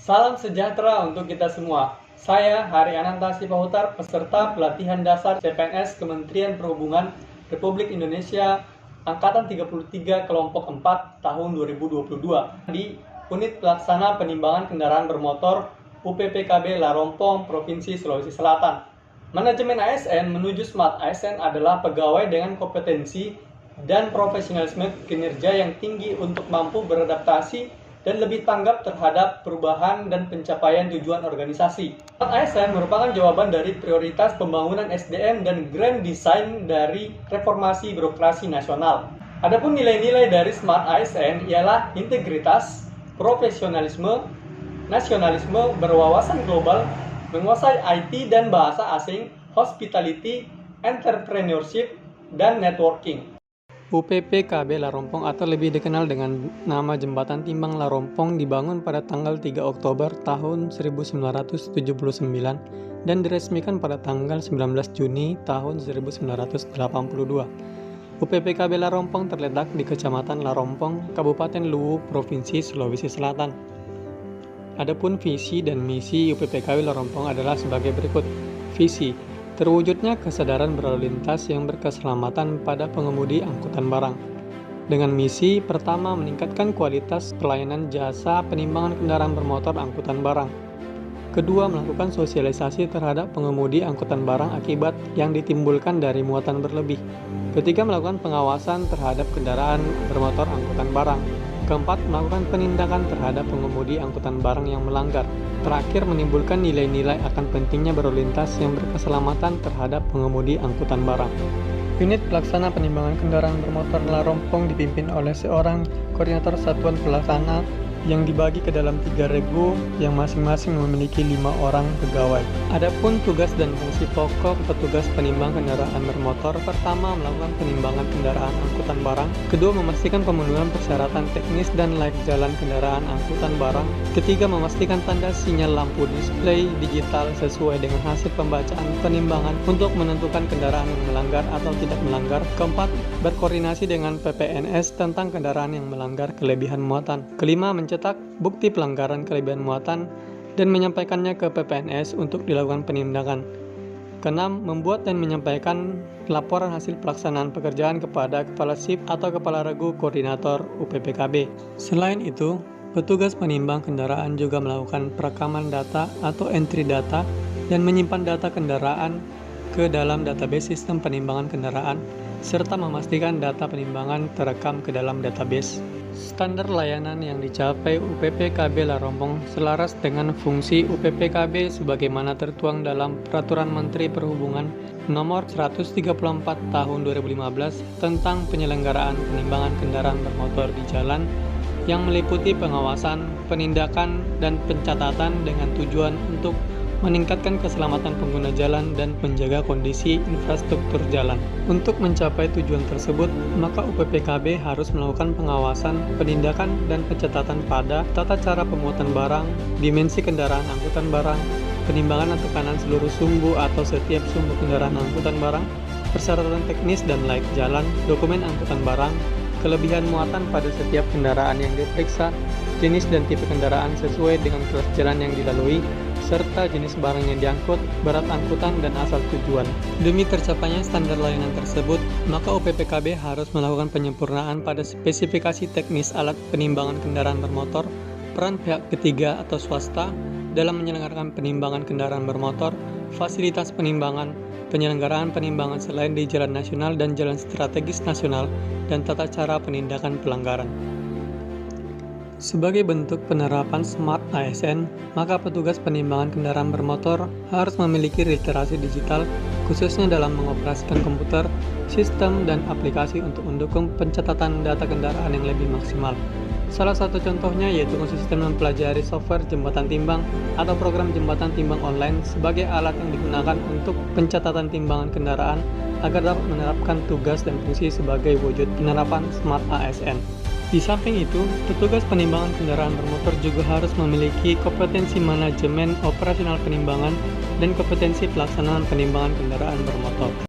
Salam sejahtera untuk kita semua. Saya Hari Ananta Sipahutar, peserta pelatihan dasar CPNS Kementerian Perhubungan Republik Indonesia Angkatan 33 Kelompok 4 tahun 2022 di Unit Pelaksana Penimbangan Kendaraan Bermotor UPPKB Larompong, Provinsi Sulawesi Selatan. Manajemen ASN menuju Smart ASN adalah pegawai dengan kompetensi dan profesionalisme kinerja yang tinggi untuk mampu beradaptasi dan lebih tanggap terhadap perubahan dan pencapaian tujuan organisasi. Smart ASN merupakan jawaban dari prioritas pembangunan SDM dan grand design dari reformasi birokrasi nasional. Adapun nilai-nilai dari Smart ASN ialah integritas, profesionalisme, nasionalisme, berwawasan global, menguasai IT dan bahasa asing, hospitality, entrepreneurship, dan networking. UPPKB Larompong atau lebih dikenal dengan nama Jembatan Timbang Larompong dibangun pada tanggal 3 Oktober tahun 1979 dan diresmikan pada tanggal 19 Juni tahun 1982. UPPKB Larompong terletak di Kecamatan Larompong, Kabupaten Luwu, Provinsi Sulawesi Selatan. Adapun visi dan misi UPPKB Larompong adalah sebagai berikut. Visi: terwujudnya kesadaran berlalu lintas yang berkeselamatan pada pengemudi angkutan barang. Dengan misi pertama, meningkatkan kualitas pelayanan jasa penimbangan kendaraan bermotor angkutan barang. Kedua, melakukan sosialisasi terhadap pengemudi angkutan barang akibat yang ditimbulkan dari muatan berlebih. Ketiga, melakukan pengawasan terhadap kendaraan bermotor angkutan barang. Keempat, melakukan penindakan terhadap pengemudi angkutan barang yang melanggar. Terakhir, menimbulkan nilai-nilai akan pentingnya berlalu lintas yang berkeselamatan terhadap pengemudi angkutan barang. Unit Pelaksana Penimbangan Kendaraan Bermotor Larompong dipimpin oleh seorang koordinator satuan pelaksana yang dibagi ke dalam 3 regu yang masing-masing memiliki 5 orang pegawai. Adapun tugas dan fungsi pokok petugas penimbang kendaraan bermotor: pertama, melakukan penimbangan kendaraan angkutan barang. Kedua, memastikan pemenuhan persyaratan teknis dan layak jalan kendaraan angkutan barang. Ketiga, memastikan tanda sinyal lampu display digital sesuai dengan hasil pembacaan penimbangan untuk menentukan kendaraan yang melanggar atau tidak melanggar. Keempat, berkoordinasi dengan PPNS tentang kendaraan yang melanggar kelebihan muatan. Kelima, mencetak bukti pelanggaran kelebihan muatan dan menyampaikannya ke PPNS untuk dilakukan penindakan. Keenam, membuat dan menyampaikan laporan hasil pelaksanaan pekerjaan kepada Kepala SIP atau Kepala Regu Koordinator UPPKB. Selain itu, petugas penimbang kendaraan juga melakukan perekaman data atau entry data dan menyimpan data kendaraan ke dalam database sistem penimbangan kendaraan, serta memastikan data penimbangan terekam ke dalam database. Standar layanan yang dicapai UPPKB Larompong selaras dengan fungsi UPPKB sebagaimana tertuang dalam Peraturan Menteri Perhubungan Nomor 134 Tahun 2015 tentang penyelenggaraan penimbangan kendaraan bermotor di jalan, yang meliputi pengawasan, penindakan, dan pencatatan dengan tujuan untuk meningkatkan keselamatan pengguna jalan dan menjaga kondisi infrastruktur jalan. Untuk mencapai tujuan tersebut, maka UPPKB harus melakukan pengawasan, penindakan, dan pencatatan pada tata cara pemuatan barang, dimensi kendaraan angkutan barang, penimbangan tekanan seluruh sumbu atau setiap sumbu kendaraan angkutan barang, persyaratan teknis dan layak jalan, dokumen angkutan barang, kelebihan muatan pada setiap kendaraan yang diperiksa, jenis dan tipe kendaraan sesuai dengan kelas jalan yang dilalui, serta jenis barang yang diangkut, berat angkutan, dan asal tujuan. Demi tercapainya standar layanan tersebut, maka UPPKB harus melakukan penyempurnaan pada spesifikasi teknis alat penimbangan kendaraan bermotor, peran pihak ketiga atau swasta dalam menyelenggarakan penimbangan kendaraan bermotor, fasilitas penimbangan, penyelenggaraan penimbangan selain di jalan nasional dan jalan strategis nasional, dan tata cara penindakan pelanggaran. Sebagai bentuk penerapan Smart ASN, maka petugas penimbangan kendaraan bermotor harus memiliki literasi digital, khususnya dalam mengoperasikan komputer, sistem, dan aplikasi untuk mendukung pencatatan data kendaraan yang lebih maksimal. Salah satu contohnya yaitu konsisten mempelajari software jembatan timbang atau program jembatan timbang online sebagai alat yang digunakan untuk pencatatan timbangan kendaraan agar dapat menerapkan tugas dan fungsi sebagai wujud penerapan Smart ASN. Di samping itu, petugas penimbangan kendaraan bermotor juga harus memiliki kompetensi manajemen operasional penimbangan dan kompetensi pelaksanaan penimbangan kendaraan bermotor.